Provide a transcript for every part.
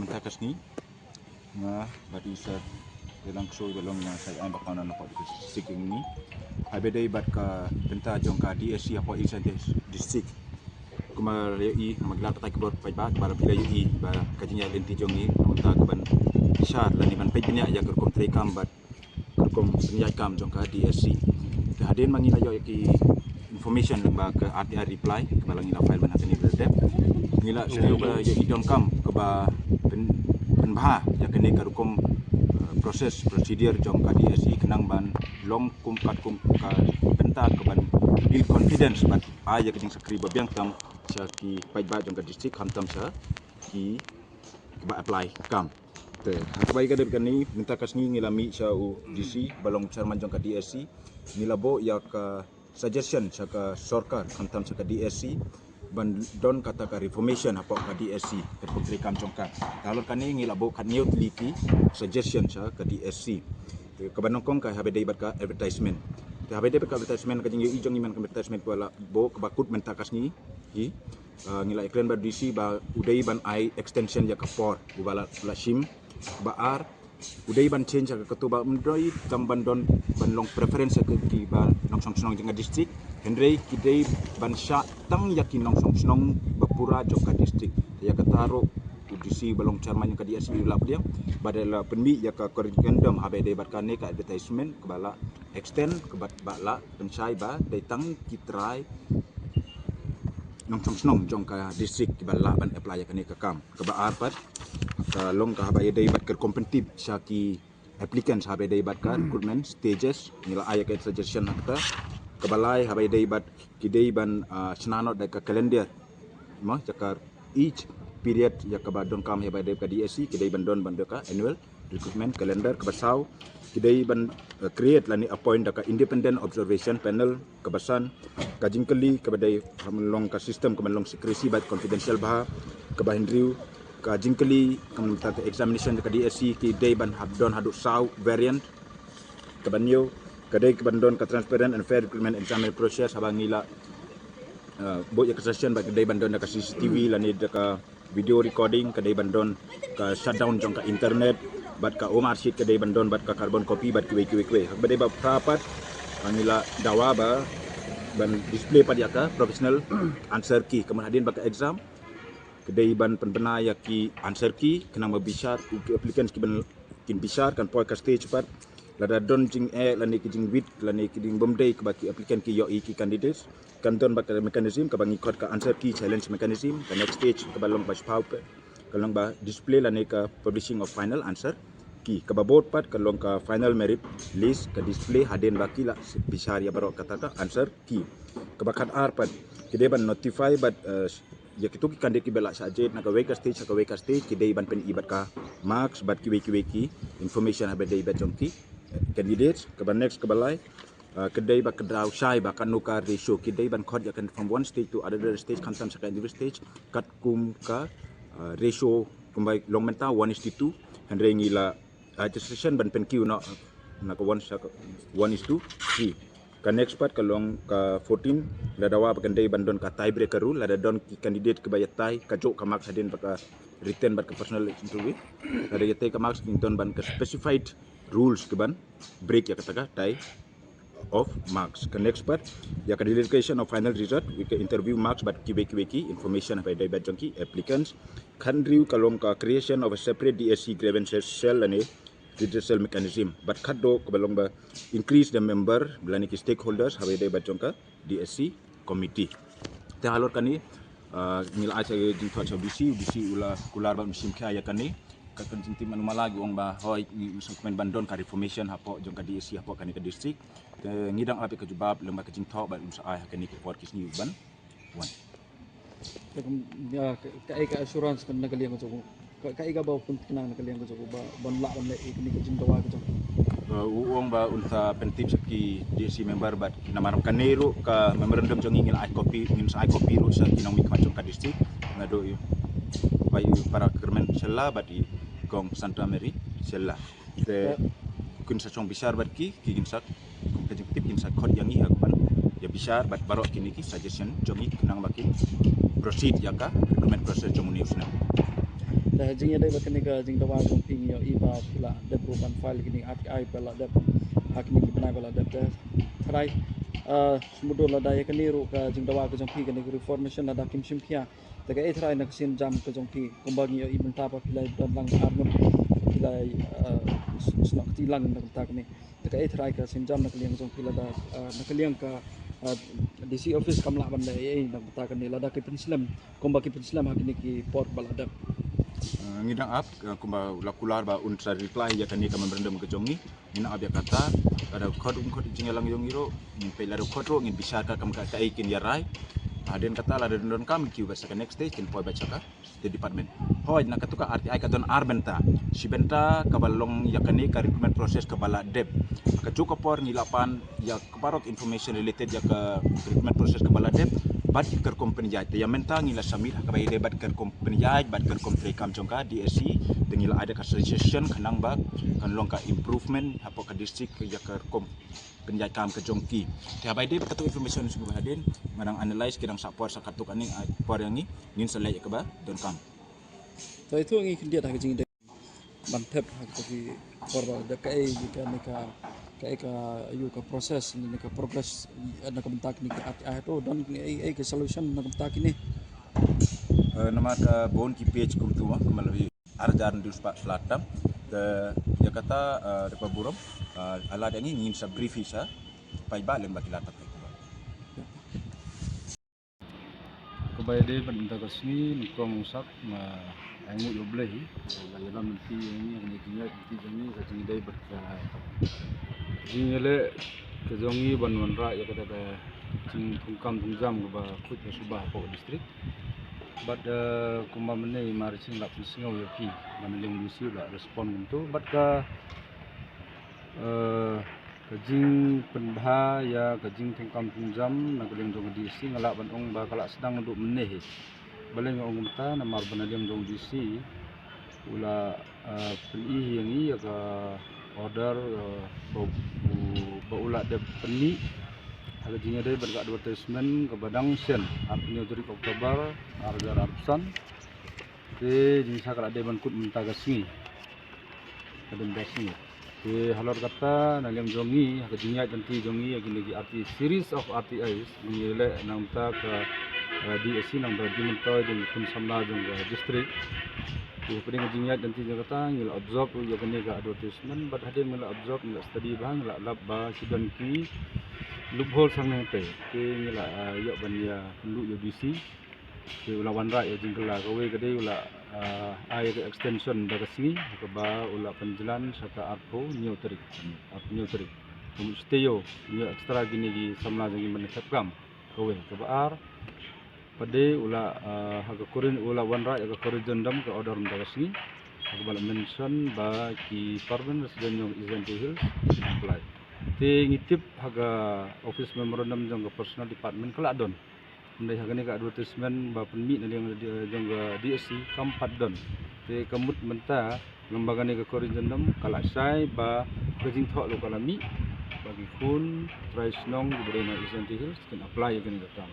mentakas ni nga badi sa ilang show balong nga sa ay bakanan na po seeking ni abede bat ka benta jong ka DSC apo isa district kuma i maglat tay kebor pay ba para pila i ba kajinya lenti jong i unta ban syar lani ban pay binya ya kerkom trekam bat kerkom binya kam jong ka DSC hadin mangina yo ki information ba ke RTI reply ke balang ila file ban hatani berdep ngila studio ba yo idom kam ke ba penbah ya kene kerkom proses prosedur jong ka DSC kenang ban long kum kat kum ka benta ke ban build confidence bat aya kejing sakri babiang tam sa ki paiba jong ka district kam tam sa ki ba apply kam te habai ka dekan ni minta kas ni ngilami sa DC balong chairman jong ka DSC nilabo ya ka suggestion sa ka sarkar kam tam sa ka DSC ban don kata ka reformation apa ka DSC ke putri kam jong ka talor kani ngilabo kan new liki suggestion sa ka DSC ke banongkong ka habe dei bat ka advertisement te habe dei ka advertisement ka jing ijong iman ka advertisement wala bo ka bakut mentakas ni ngila iklan bar DC ba udai ban ai extension ya ka por ubala la sim baar udai ban change ka ketuba mdoi kam bandon ban long preference ke ki ba nong song song jeng district Henry kidei ban sya tang yakin nong song song bapura joka district ya kataro udisi balong chairman yang ka DSC ulap dia badala penmi ya ka korrigandum habe dei bat kane ka advertisement kebala extend ke bat bala pensai ba dei tang kitrai nong song song jong ka district kebala ban apply kane ka kam ke ba arpat ka long ka habe dei bat ker kompetitif syaki applicants habe dei bat ka recruitment stages nila aya ka suggestion hakta kebalai habe dei bat kidei ban senanot da ka calendar mo jakar each period ya ka badon kam habe dei ka DSC kidei bandon bando ka annual recruitment calendar ka basau kidei ban create lani appoint da ka independent observation panel ka basan ka jingkeli ka badai long ka system ka long secrecy bat confidential bah ka bahindriu ka jingkeli kam ta examination ka DSC kidei ban habdon hadu sau variant ka banyo kadai bandon ka transparent and fair recruitment examination process habangila bo ya session bagi kadai bandon ka CCTV lani ka video recording kadai bandon ka shutdown jong ka internet bat ka omar sheet kadai bandon bat ka carbon copy bat kiwe badai ba prapat angila dawa ba ban display pada ka professional answer key kemudian bak exam kadai ban penbena ya ki answer key kena mabisar applicants ki ban kin bisar kan poi ka stage pat lada don jing lani kijing wit lani kijing bomdei ke baki applicant ki yo ki candidates kanton bak mechanism ke bangi kod ka answer ki challenge mechanism ke next stage ke balong pas pau ke long ba display lani ka publishing of final answer ki ke babot pat ke long ka final merit list ke display haden baki la bisar ya barok kata ka answer ki ke bakat ar pat ke ban notify bat ya kitu ki kandidat ki bela sajet na ka weka stage ki dei ban pen ibat ka marks bat ki information habe dei bat jongki candidates ke next ke balai kedai ba kedrau syai ba kan nuka ratio kedai ban khod yakan from one stage to other stage kan sam second stage kat kum ka ratio kumbai long menta 1:2 handre ngila registration ban pen kiu na ka 1:3 ka next part ka long ka 14 la dawa ba kendai bandon ka tie breaker rule la don ki candidate ke bayat tie ka jok ka marks hadin ba ka written ba ka personal interview la yatai ka marks kinton ban ka specified rules ke ban break ya kata tie of marks ke next part ya ka delegation of final result we ka interview marks but ki information about dai jongki applicants kan riu kalong ka creation of a separate DSC grievances cell ane redressal mechanism but kaddo ke balong ba increase the member belani ki stakeholders habe dai jongka DSC committee te halor kani ngila acha jing thot BC ula kular ba musim kaya kani kakan cinti manuma lagi ong ba hoi dokumen bandon ka reformation hapo jong ka DSC hapo kani ka district ngidang api ka jubab lemba ka jing thok ba usa ai kani ka for kisni ban wan ka ka assurance kan nagaliang ko ka iga ba pun kenang nagaliang ko ba banla ban le ikni ka jing dawa ko uong ba unta pentip saki DSC member bat namaram kanero ka memorandum jong ngil ai copy ngin sai copy ru sa kinang mik macam ka district ngado yo bayu para kermen sella bati kong Santa Mary sella te kun sa chong bisar bat ki gin sak kong kajing tip gin sak khod yang i hakpan ya bisar bat barok kini ki suggestion jongi kenang bakin proceed ya ka recruitment process jong uniusna dah jingnya dai bakani ka jing dawa jong ping yo iba pula dep bukan file gini API pala dep hakni ki banai pala dep try smudo la dai kani ru ka jing dawa ka jong pi kani reformation la da kim sim phia ta ka try na sin jam ka jong pi kumbagi yo ibn ta pa pilai don lang arnum pilai snok ti lang na ta kani ta ka try ka sin jam na kaliang jong pila da na kaliang ka DC office kamla ban le ai na ta kani la da ki penslam kumbagi penslam hakni ki port bala dep ngidang ap kumba lakular ba untra reply ya kani ka memberandum ke jongi ngina ab ya kata ada kod jingalang yong iro ngin pela do kodro ngin bisa ka kam ka ikin ya rai aden kata la don kam kiu ba second next stage kin poi baca ka the department hoj na katuka RTI ka don arbenta si benta ka balong ya kani ka recruitment process ka bala dep ka cuka por ngilapan ya keparok information related ya ka recruitment process ka bala dep bat ker company jaj ya menta ngila samit ka bai debat ker company jaj bat ker company kam jongka DSC dengila ada ka suggestion kanang ba kan long ka improvement apa ka district ya ker penjaj kam ke jongki te bai de katu information semua haden ngadang analyze kidang sapor sakatuk ani por yang ni ngin selai ka ba don kam so itu ngi dia dah jing dai mantep hak tapi korba da kai jika ka ayu ka proses ni ka progress na ka bentak ni ka to don ai ka solution na ka bentak ni nama ka bon ki page kum tu kembali arjan di selatan ke ya kata depa burom ala ada ni ngin sa brief isa pai ba lem baki latak ko ba Kabay de benda kasni nikong sak ma angu yo blai la yalam ti ni ni kinya ti jami ka jingi dai berka jingele ke jongi ban wan ra ya kata jing tungkam tungjam ba khut ya subah po district but kuma mene mar sing lap singau yo ki man leng disi la respond tu but ka kajing pendha ya kajing tungkam tungjam na keleng dong disi ngalak ban ong ba kalak sedang untuk meneh baleng ong mta na mar ban leng dong disi ula peni yang ni ya ka order ba ula de peni ada jinga de berka advertisement ke badang sen artinya 3 Oktober argar arsan te jinsa kala de ban kut mta gasni kadem dasni te halor kata naliam jongi ka jinga tanti jongi agin lagi arti series of RTIs ngile namta ka DSC nang regiment toy jeng kun samla jeng district tu peding jinga tanti kata ngil absorb ya kene ka advertisement but hade ngil absorb ngil study bang la lab ba sidan ki loophole sang nete ke ngila yo ban ya pendu yo DC ke ula wanra ya jingkela kawe kade ula ai extension daga sini ke ba ula penjelan saka arpo new tarik stay yo new extra gini gi samla jangi menetap kam kawe ke baar pade ula haga korin ula wanra ya korin jendam ke order daga sini ke bala mention ba ki permanent resident yang Islands Hills apply te ngitip haga office memorandum jong personal department kala don ndai haga ni ka advertisement ba penmi na yang jong DSC kampat don te kamut menta lembaga ni ka korijendam kala sai ba kajing thok lo kala mi bagi kun price nong di berena Islands Hills kan apply haga ni ka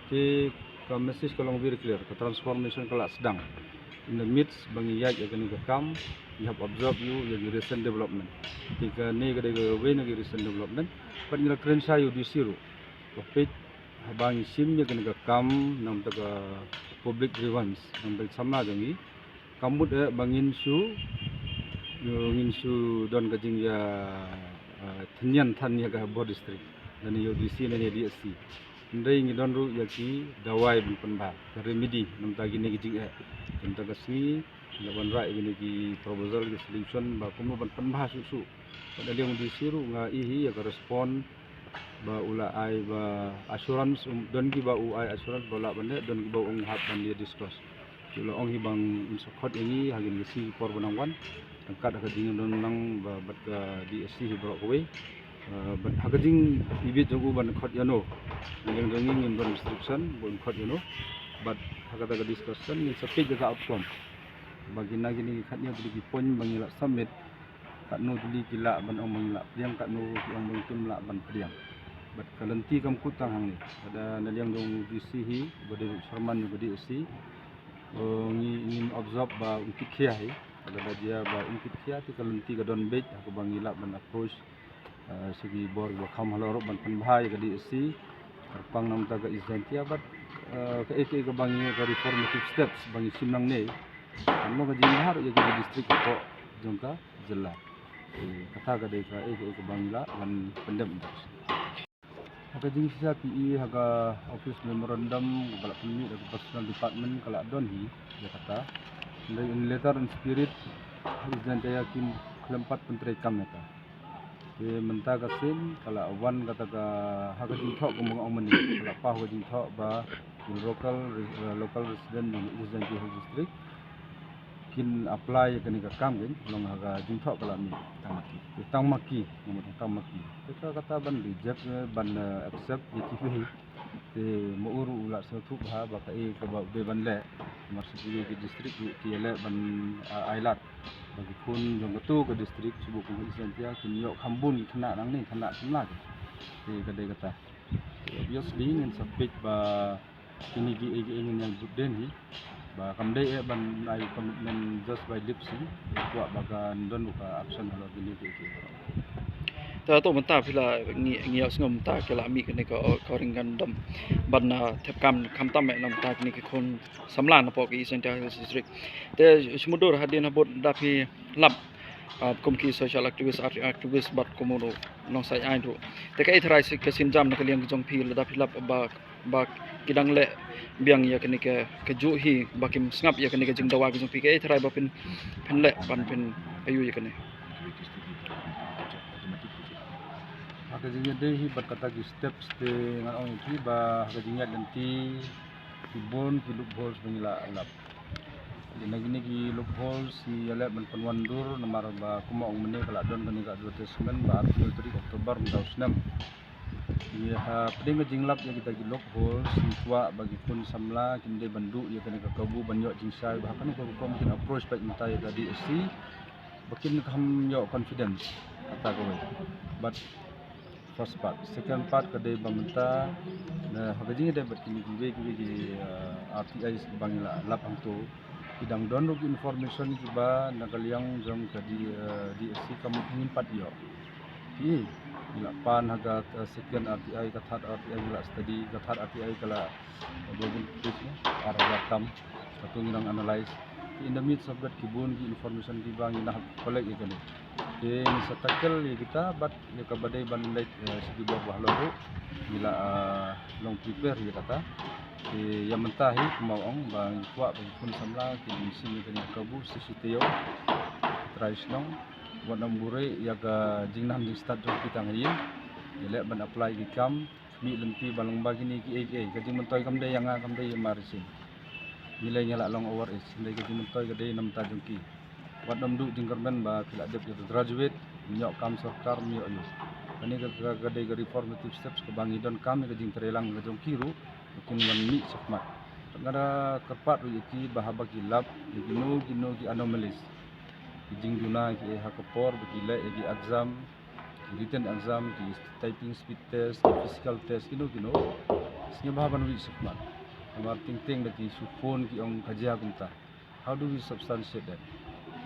te ka message kalong very clear ka transformation kala sedang in the midst bangi yaj haga ni ka kam you have observed you your recent development tika ni kada we na recent development but ngila kren sayo di siru kopit habang sim nya kana kam nam taga public grievance nam bel sama jangi kamut bangin su don kajing ya thnyan than ya ga bod district dan yo di si na ni DSC ndai ngi don ru ya ki dawai bin penba remedy nam tagi ni kajing nam taga si lawan rai ini di proposal di solution ba kumu ban penbah susu pada dia di siru nga ihi ya respon ba ula ai ba assurance don gi ba ai assurance bola bane don gi ba ong hab ban dia discuss ula ong hibang insokot ini hagin si por banangwan angkat ka ding don nang ba bat ka DSC bro kowe ban hagajing ibit jogu ban khot yano ngeng ngeng ngin ban instruction bon khot yano but hagada discussion ni sapit jaga outcome bagi nagi ni katnya di pon bangila summit katno tuli kila ban ong mangila priang katno yang mungkin la ban priang bat kalenti kam kutang hang ni ada naliang dong disihi bade sarman bade si ingin observe ba ungkit kia hai ada dia ba ungkit kia ti kalunti ka don bej aku bangila ban approach segi bor ba kham haloro ban penbhai ka di si pang nam ta ga isentia bat ka ek ka bangi ka reformative steps bangi simnang ne mo ka jing har ya ka district ko jongka jilla kata ka de ka ek bangila ban pendem Haka jing sisa PE haka office memorandum kala pemi dari personal department kala don hi ya kata in letter and spirit izan daya kin kelempat penteri kam neta ke menta kasin kala wan kata ka haka jing thok ko mga omani kala pa haka jing thok ba local resident ng izan ki district kin apply ka ni ka kam gen long haka jing thok kala mi tangmaki ngomong tangmaki kita kata ban reject ban accept yiti te mo uru ula satu bah ba ka e ka ba be ban le maksud ke district ki le ban ailat bagi pun jong tu ke district subuh ku isentia kin yo khambun thana nang ni thana thana te ka de kata obviously in subject ba kini ki ingin yang den hi ba kamdai ban ai commitment just by lip sync kuat bagan don buka action halo gini ki ta to menta phila ngi ngom ta kala mi kene ko ringan dam ban thep kam kham tam me nam ta kini ki khon samlan po ki Central Hills District te smudur hadin habot da phi lap komki social activist bat komodo nong sai ai ru te kai thrai sik sin jam na kaliang jong phi da phi lap ba kidang le biang ya kene ke ju hi bakim snap ya kene ke jing dawa jong phi kai thrai ba pin le ban pin ayu ya kene haka jingnya deh hi berkata ki steps de ngan ong ki ba haka jingnya nanti kibon ki loophole pengila alap dina gini ki loophole si ale ban panwandur nomor ba kuma ong mene kala don kani ka advertisement ba April 3 Oktober 2006 ya ha peding jinglap ya kita ki loophole si tua bagi kun samla kinde bandu ya kani ka kabu banyo jingsai ba kan ko mungkin approach baik mentai ka DSC bakin kam yo confidence kata ko but first part second part kadai bamenta na hagaji de berkini giwe RTI bangila lapang tu idang donok information kiba nakaliang jong kadi DSC kamu ingin pat yo hi lapan haga second RTI kathat RTI gila study kathat RTI kala bobin page arah tam satu nginang analyze in the midst of that kibun ki information ki bang ina kolek ikani ke sa tackle ya kita bat ya kabadai bandai segi bawah loro bila long prepare ya kata yang mentahi kemauan bang kuat bagi pun samla ki sini kani kabu sisiteo tries long buat nambure ya ka jingnam di start jong kita ngayin ya le ban apply ki kam mi lenti balong bagi ni ki ka jing mentoi kam dai yang kam dai marisin nilai nyala long over is nilai ke jimentoi ke dei nam ta jongki wat nam du jingkermen ba kila dep itu graduate nyok kam sarkar nyok yu ani ke dei ke reformative steps ke bangi don kam ke jing terelang ke jongki ru mungkin wan mi sakmat ngada kerpat ru iki bahaba kilap gino ki anomalies jing duna ki hakopor bekile ki exam written exam ki typing speed test ki physical test gino snya bahaba nu sakmat amar ting bagi supon ki ong kajia kumta how do we substantiate that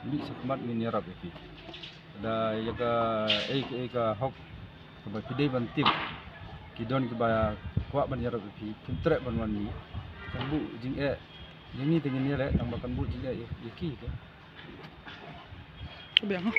bi sakmat min yarab iki da yaga eka hok ba pidei ban tip ki don ki ba kwa ban yarab iki kimtre ban wan ni kambu jing jingi tingin ni le nang ba kambu jing yaki ke biang